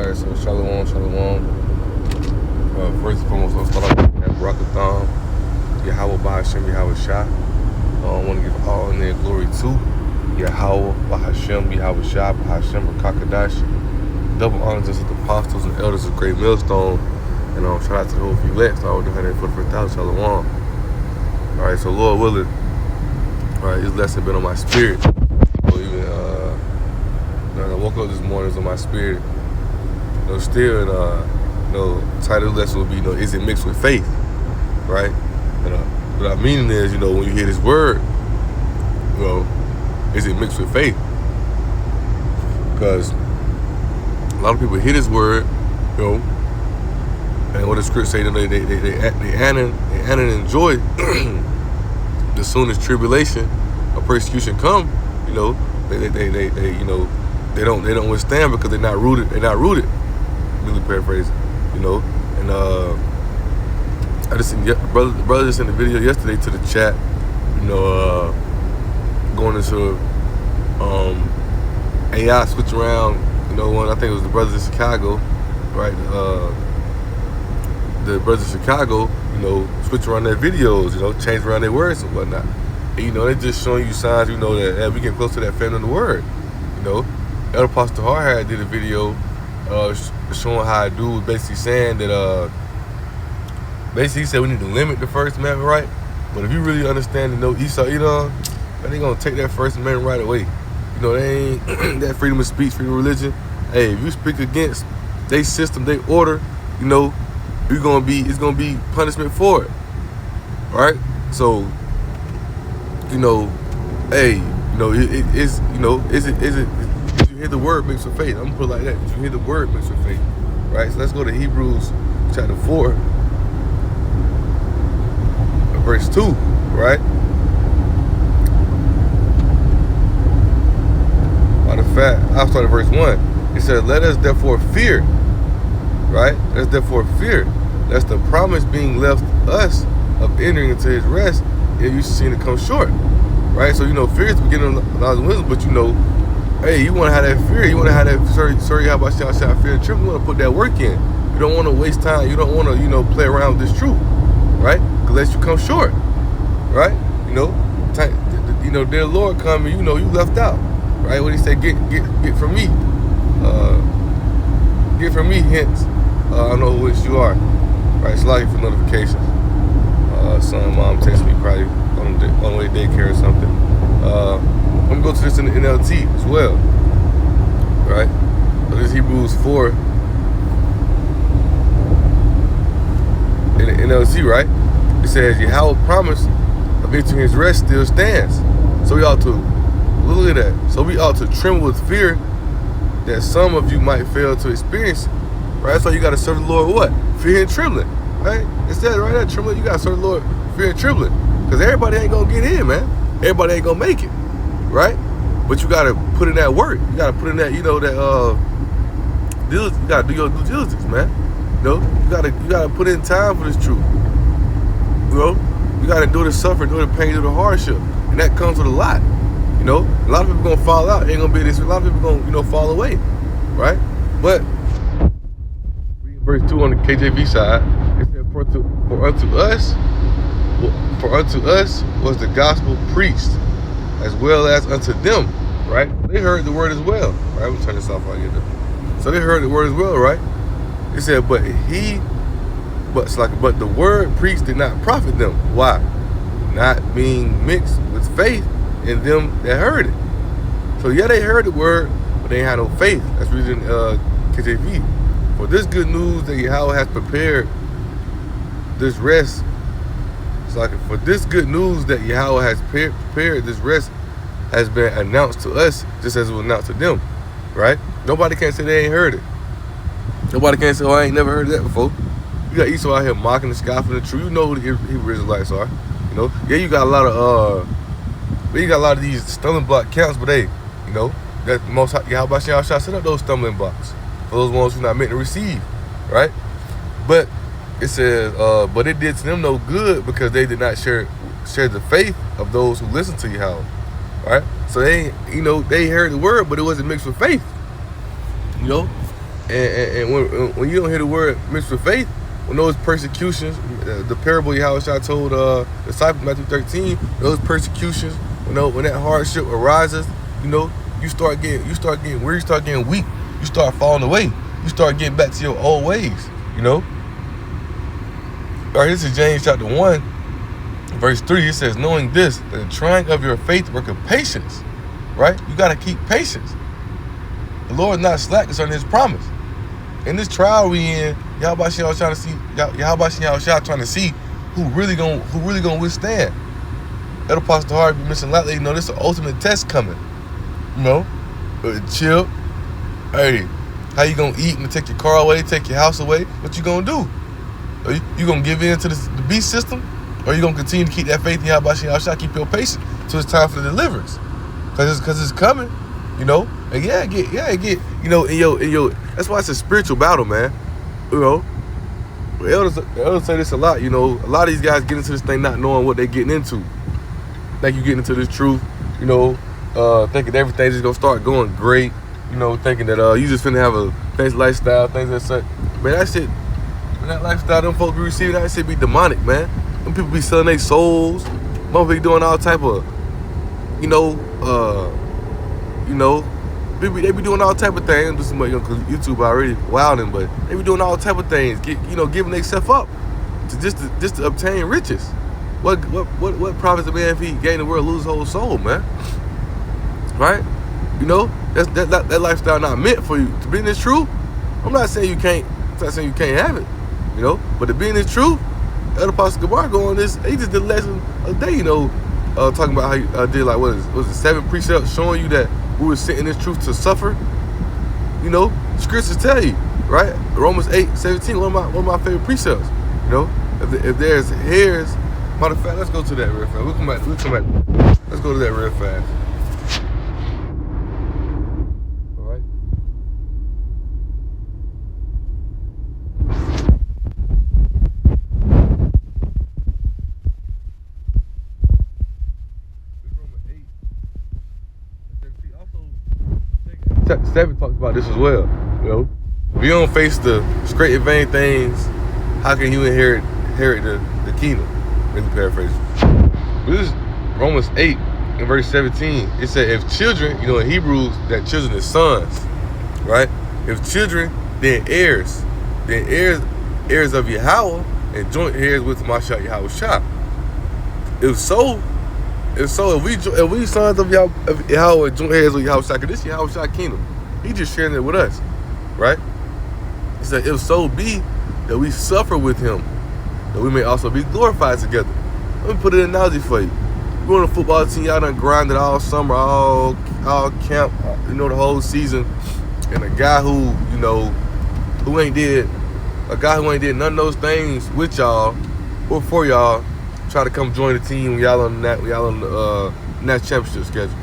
Alright, so shalom. First and foremost, let's start off with Barakathon. Yahweh Bahashem, Yahweh Shah. I want to give all honor and glory to Yahweh Bahashem, Yahweh Shah, Bahashem, Rakakadash. Double honors to the apostles and elders of Great Millstone. And shout out to the whole few elect. All the 141,000 shalom. Alright, so Lord willing, alright, this lesson been on my spirit. So even I woke up this morning, it was on my spirit. Still, title of the lesson would be, is it mixed with faith, right? And what I mean is, when you hear this word, is it mixed with faith? Because a lot of people hear this word, and what the script say, they honor and enjoy the soonest tribulation or persecution come, they don't withstand because they're not rooted. Really paraphrasing, and I just seen brother just sent a video yesterday to the chat, going into AI switch around, I think it was the brothers in Chicago, right? The brothers in Chicago, switch around their videos, change around their words and whatnot. And, they're just showing you signs, that we get close to that family of the word, Elder Pastor Hard did a video showing how a dude was basically saying that basically he said we need to limit the First Amendment right, but if you really understand and know Esau, Edom, they gonna take that First Amendment right away. They ain't that freedom of speech, freedom of religion. Hey, if you speak against their system, their order, it's gonna be punishment for it. Right? So, hey, is it hear the word mixed with faith? I'm gonna put it like that. Did you hear the word mixed with faith? Right? So let's go to Hebrews chapter 4, verse 2, right? Matter of fact, I'll start at verse 1. It says, let us therefore fear, right? Let us therefore fear, lest the promise being left us of entering into his rest, if you seen it come short. Right? So, fear is the beginning of knowledge and wisdom, but hey, you want to have that fear. You want to have that, sorry, how about y'all fear and trembling? You want to put that work in. You don't want to waste time. You don't want to, play around with this truth, right? Because unless you come short, right? Dear Lord coming, you left out, right? What he said, get from me. Get from me, hence, I know which you are, right? It's like for notifications. Son, mom text me probably on the way to daycare or something. I'm going to go to this in the NLT as well, right? So this is Hebrews 4 in the NLT, right? It says, Yahweh promise of entering his rest still stands. So we ought to, look at that. So we ought to tremble with fear that some of you might fail to experience, right? So you got to serve the Lord with what? Fear and trembling, right? It says right there, trembling, you got to serve the Lord fear and trembling. Because everybody ain't going to get in, man. Everybody ain't going to make it. Right? But you gotta put in that work. You gotta put in that, diligence. You gotta do your due diligence, man. You gotta put in time for this truth. You gotta endure the suffering, endure the pain, endure the hardship. And that comes with a lot. A lot of people gonna fall out. Ain't gonna be this. A lot of people gonna fall away. Right? But reading verse 2 on the KJV side, it said, for unto us was the gospel preached, as well as unto them, right? They heard the word as well, right? I'm gonna turn this off while I get there. So they heard the word as well, right? It said, but the word preached did not profit them. Why? Not being mixed with faith in them that heard it. So yeah, they heard the word, but they had no faith. That's reading KJV. For this good news that Yahweh has prepared this rest. For this good news that Yahweh has prepared this rest has been announced to us just as it was announced to them, right? Nobody can say they ain't heard it. Nobody can say, I ain't never heard of that before. You got Esau out here mocking and scoffing the truth. You know who the Hebrew Israelites are. Yeah, you got a lot of these stumbling block counts, but hey, that most Yahweh shall set up those stumbling blocks for those ones who not meant to receive, right? But it says, but it did to them no good because they did not share the faith of those who listen to Yahweh, right? So they heard the word, but it wasn't mixed with faith, And when you don't hear the word mixed with faith, when those persecutions, the parable Yahushua told disciples, Matthew 13, those persecutions, when that hardship arises, you start getting weary, you start getting weak, you start falling away, you start getting back to your old ways, All right, this is James chapter 1, verse 3. It says, knowing this, that the trying of your faith worketh patience, right? You got to keep patience. The Lord is not slack concerning his promise. In this trial we in, Yahweh trying to see who really gonna withstand. That Apostle Hart be missing lately. This is the ultimate test coming. Chill. Hey, how you gonna eat and take your car away, take your house away? What you gonna do? You gonna give in to the beast system, or you gonna continue to keep that faith in Yahweh, keep your patience till it's time for the deliverance? Cause it's coming. And that's why it's a spiritual battle, man. The elders say this a lot. A lot of these guys get into this thing not knowing what they're getting into. Think you getting into this truth, thinking everything's just gonna start going great. Thinking that you just finna have a nice lifestyle, things that such. Man, that shit, that lifestyle, them folks be receiving, that shit be demonic, man. Them people be selling their souls. Motherfuckers be doing all type of, they be doing all type of things. Because YouTube already wilding, but they be doing all type of things. Giving themselves up to just to obtain riches. What profits a man if he gain the world, lose his whole soul, man? Right? That lifestyle not meant for you. To be in this truth, I'm not saying you can't have it. But to be in this truth, Elder Apostle Gabar go on this. He just did a lesson a day. Talking about how you did was it 7 precepts showing you that we were sent in this truth to suffer. Scriptures tell you, right? Romans 8:17, one of my favorite precepts. If there's hairs, matter of fact, let's go to that real fast. We'll come back. Let's go to that real fast. All right. Chapter 7 talks about this as well. If you don't face the straight and vain things, how can you inherit the kingdom? Let me paraphrase. This is Romans 8 and verse 17. It said, if children, in Hebrews, that children is sons, right? If children, then heirs of Yahweh, and joint heirs with Mashiach Yahushua. If we sons of Yahweh and joint heirs with Yahushua, because this is Yahushua kingdom, he just sharing it with us, right? He said, if so be that we suffer with him, that we may also be glorified together. Let me put an analogy for you. You on a football team, y'all done grinded all summer, all camp, the whole season, and a guy who ain't did none of those things with y'all or for y'all, try to come join the team when y'all on the national championship schedule.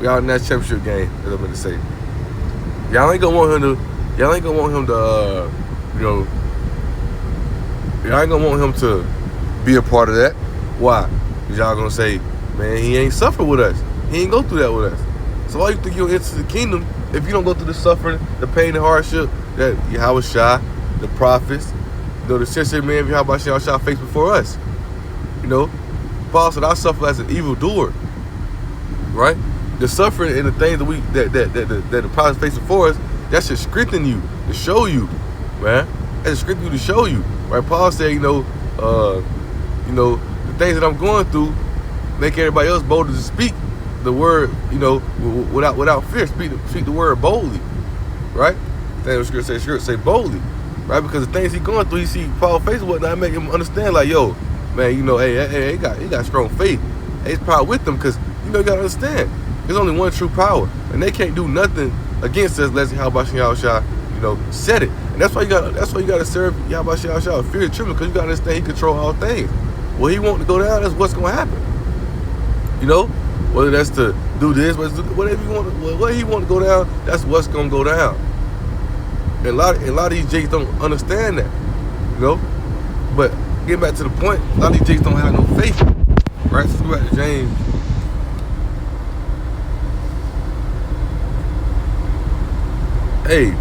We all in that championship game, as I'm going to say. Y'all ain't gonna want him to y'all ain't gonna want him to be a part of that. Why? Because y'all gonna say, man, he ain't suffer with us. He ain't go through that with us. So why you think you'll enter the kingdom if you don't go through the suffering, the pain and hardship that Yahushua, the prophets, the sincere man of Yahushua faced before us? Paul said, I suffer as an evildoer. Right? The suffering and the things that the prophets faced before us, that should strengthen you, to show you, man. That should strengthen you to show you. Right? Paul said, the things that I'm going through make everybody else bolder to speak the word, without fear. Speak the word boldly. Right? That's what Scripture say boldly. Right? Because the things he's going through, he see Paul face and whatnot, make him understand, like, yo, man, hey, he got strong faith. Hey, it's power with them, because you gotta understand, there's only one true power, and they can't do nothing against us unless Yahushua, said it. And that's why you gotta serve Yahushua with fear and trembling, because you gotta understand he control all things. What he want to go down, that's what's gonna happen. Whether that's to do this, whatever you want, whatever he want to go down, that's what's gonna go down. And a lot of these Jakes don't understand that, But getting back to the point, a lot of these Jakes don't have no faith, right? So let's go back to James. Hey,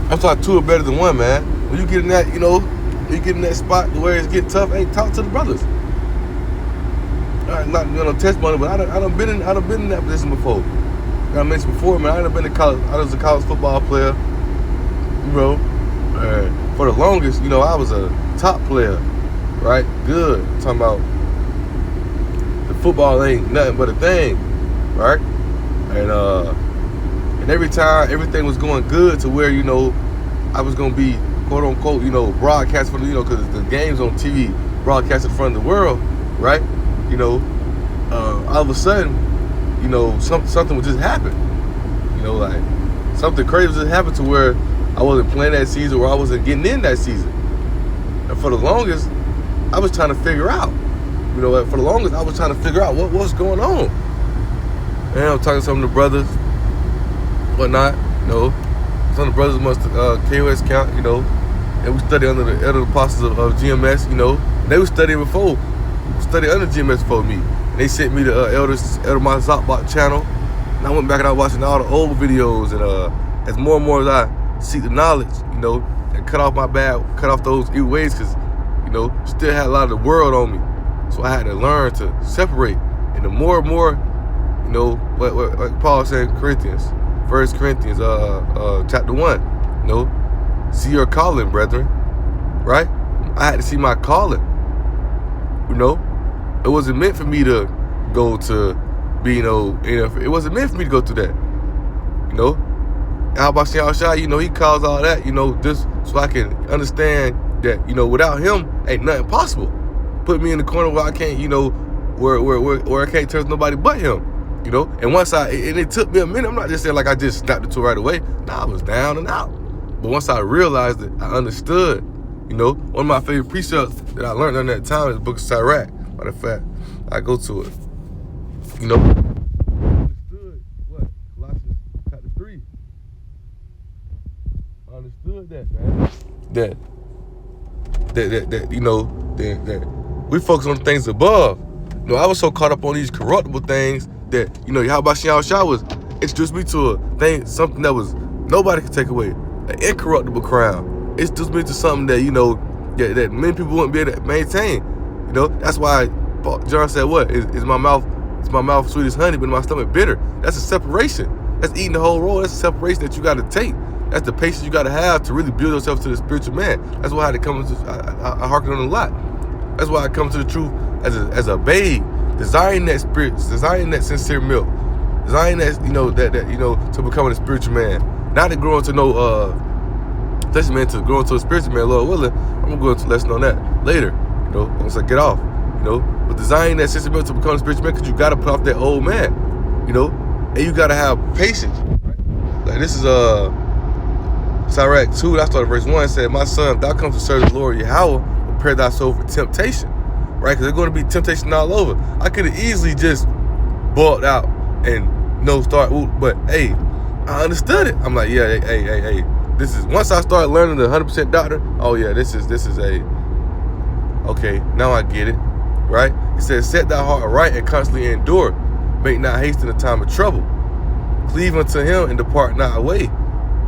That's why two are better than one, man. When you get in that, you get in that spot where it's getting tough, hey, talk to the brothers. All right, not testimony, but I done been in that position before. Like I mentioned before, man, I done been in college. I was a college football player, for the longest, I was a top player, right? Good. I'm talking about the football ain't nothing but a thing, right? And every time everything was going good to where, I was gonna be quote unquote, broadcast for because the games on TV broadcast in front of the world, right? All of a sudden, something would just happen. Like something crazy would just happen to where I wasn't playing that season or I wasn't getting in that season. And for the longest, I was trying to figure out. For the longest, I was trying to figure out what's going on. And I'm talking to some of the brothers, whatnot, some of the brothers must KOS count, and we studied under the elder apostles of GMS, they were studying under GMS before me. They sent me the Elder Mazakbot channel, and I went back and I was watching all the old videos, and as more and more as I seek the knowledge, and cut off those evil ways, because, still had a lot of the world on me. So I had to learn to separate. And the more and more, what Paul said in Corinthians, 1 Corinthians chapter 1, see your calling, brethren, right? I had to see my calling, It wasn't meant for me to go to be, it wasn't meant for me to go through that, How about Shai, he calls all that, just so I can understand that, without him, ain't nothing possible. Put me in the corner where I can't, where I can't trust nobody but him, And once it took me a minute. I'm not just saying like I just snapped it to right away. Nah, I was down and out. But once I realized it, I understood. One of my favorite precepts that I learned during that time is the book of Sirach. Matter of fact, I go to it. I understood what? Colossians chapter 3. I understood that, man. That we focus on things above. I was so caught up on these corruptible things that, how about Shai was introduced me to a thing, something that was nobody could take away, an incorruptible crown. It's just me to something that, that many people wouldn't be able to maintain. That's why John said, what? Is my mouth sweet as honey, but my stomach bitter. That's a separation. That's eating the whole roll. That's a separation that you got to take. That's the patience you got to have to really build yourself to the spiritual man. That's why I had to come to, I harken on a lot. That's why I come to the truth as a babe, desiring that spirit, desiring that sincere milk, desiring that, to becoming a spiritual man. Not to grow into to grow into a spiritual man, Lord willing. I'm going to go into a lesson on that later, once I get off, But desiring that sincere milk to become a spiritual man, because you got to put off that old man, and you got to have patience. Right? Like this is, Sirach 2, I started verse 1, it said, my son, if thou comes to serve the Lord Yahweh, prepare thy soul for temptation, right? Because there's going to be temptation all over. I could have easily just bought out and but hey, I understood it. I'm like, yeah, hey, this is, once I started learning the 100% doctrine, oh yeah, this is okay, now I get it, right? It says, set thy heart right and constantly endure. Make not haste in the time of trouble. Cleave unto him and depart not away,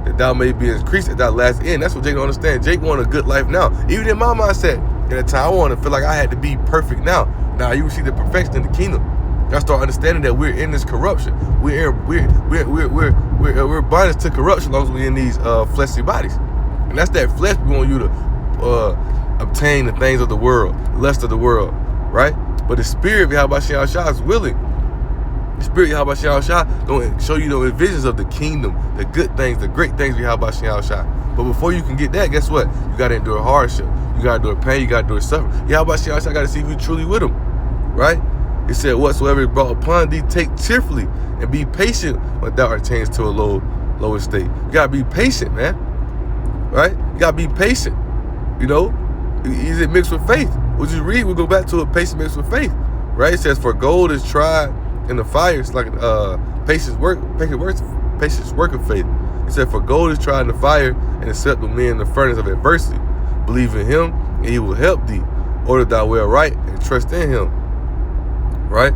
that thou may be increased at thy last end. That's what Jake don't understand. Jake want a good life now. Even in my mindset, at the time, I want to feel like I had to be perfect now. Now you see the perfection in the kingdom. I start understanding that we're in this corruption. We're bondage to corruption as long as we're in these fleshly bodies. And that's that flesh we want you to obtain the things of the world, the lust of the world, right? But the spirit behind Shai is willing. The spirit behind Shai don't show you the visions of the kingdom, the good things, the great things behind Shai. But before you can get that, guess what? You got to endure hardship. You got to endure pain. You got to endure suffering. Shai got to see if you truly with him, right? It said, whatsoever is brought upon thee, take cheerfully and be patient when thou attains to a lower state. You got to be patient, man, right? You got to be patient, Is it mixed with faith? What you read, we'll go back to it, patience mixed with faith, right? It says, for gold is tried in the fire. It's like patience work of faith. It said, for gold is tried in the fire and acceptable men in the furnace of adversity. Believe in him and he will help thee. Order thy way right and trust in him. Right?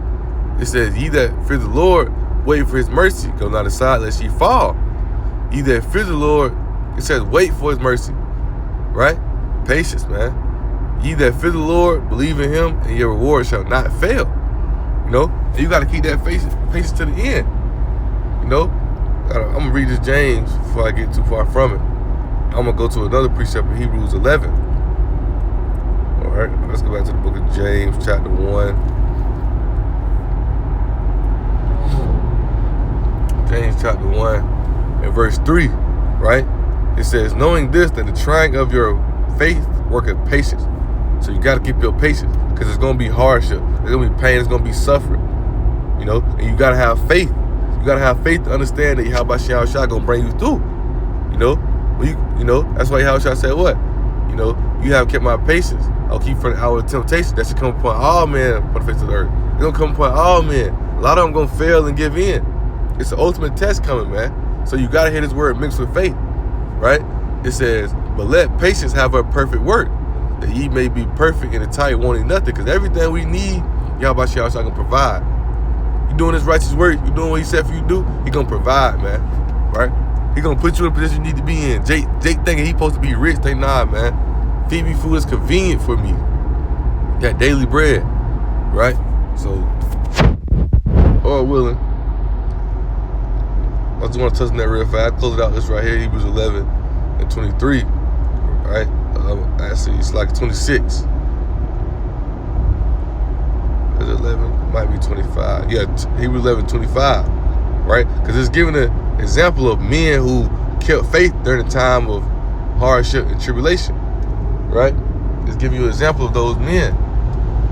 It says, ye that fear the Lord, wait for his mercy. Go not aside lest ye fall. Ye that fear the Lord, It says, wait for his mercy, right? Patience, man. Ye that fear the Lord, believe in him, and your reward shall not fail. You know, and you got to keep that patience to the end. You know, I'm going to read this James before I get too far from it. I'm going to go to another precept in Hebrews 11. All right, let's go back to the book of James, chapter 1. James chapter 1 and verse 3, right? It says, knowing this, that the trying of your faith worketh patience. So you got to keep your patience, because it's going to be hardship. There's going to be pain. It's going to be suffering. You know, and you got to have faith. You got to have faith to understand that Yahweh Shah going to bring you through. You know, you know, that's why Yahweh Shah said what? You know, you have kept my patience. I'll keep from the hour of temptation that should come upon all men upon the face of the earth. It's going to come upon all men. A lot of them going to fail and give in. It's the ultimate test coming, man. So you got to hear this word mixed with faith, right? It says, but let patience have her perfect work, that ye may be perfect and entire, wanting nothing. Because everything we need, Yahweh Shah going to provide. You doing this righteous work, you doing what he said for you to do, he going to provide, man, right? He going to put you in a position you need to be in. Jake thinking he supposed to be rich. They nah, man. Feed me food is convenient for me. Got daily bread, right? So, Lord willing, I just want to touch on that real fast. I close it out this right here, Hebrews 11 and 23, right? Actually, it's like 26. Is it 11? It might be 25. Yeah, Hebrews 11, 25, right? Because it's giving an example of men who kept faith during the time of hardship and tribulation, right? It's giving you an example of those men,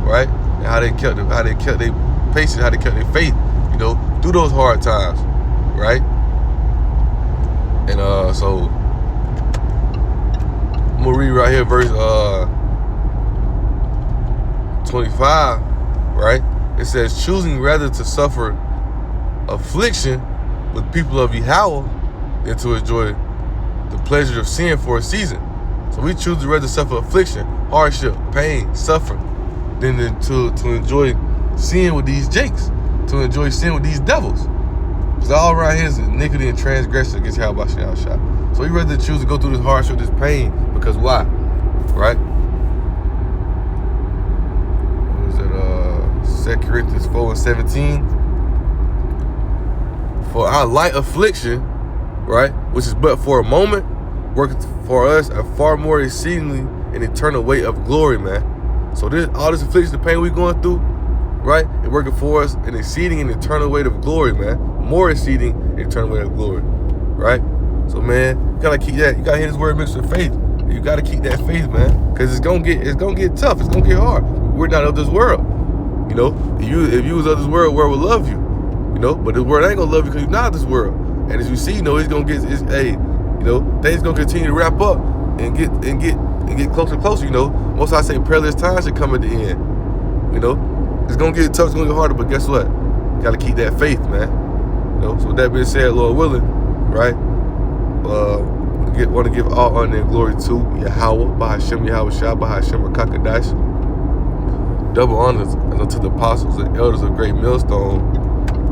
right? And how they kept their patience, how they kept their faith, you know, through those hard times, right? And so I'm gonna read right here verse 25, right? It says, choosing rather to suffer affliction with people of Yahweh than to enjoy the pleasure of sin for a season. So we choose to rather suffer affliction, hardship, pain, suffering, than to enjoy sin with these jakes, to enjoy sin with these devils. Because all around here is iniquity and transgression against Yahweh Shah. So we rather choose to go through this hardship, this pain, because why? Right? What is it? 2 Corinthians 4 and 17. For our light affliction, right, which is but for a moment, worketh for us a far more exceedingly an eternal weight of glory, man. So all this affliction, the pain we going through, right, it working for us an exceeding an eternal weight of glory, man. More exceeding an eternal weight of glory, right? So, man, you gotta keep that. You gotta hear this word mixed with faith. You gotta keep that faith, man, because it's gonna get tough. It's gonna get hard. We're not of this world, you know. If you was of this world, the world would love you, you know. But the world ain't gonna love you because you're not of this world. And as you see, you know, it's gonna get, you know, things gonna continue to wrap up and get closer and closer. You know, most I say perilous times should come at the end. You know, it's gonna get tough. It's gonna get harder. But guess what? You gotta keep that faith, man. You know. So with that being said, Lord willing, right? Want to give all honor and glory to Yahweh, Bahashem Yahweh Shah, Bahashem Rakakadash. Double honors unto the apostles and elders of Great Millstone.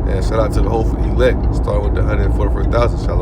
And shout out to the hopeful elect, starting with the 144,000. Shalom.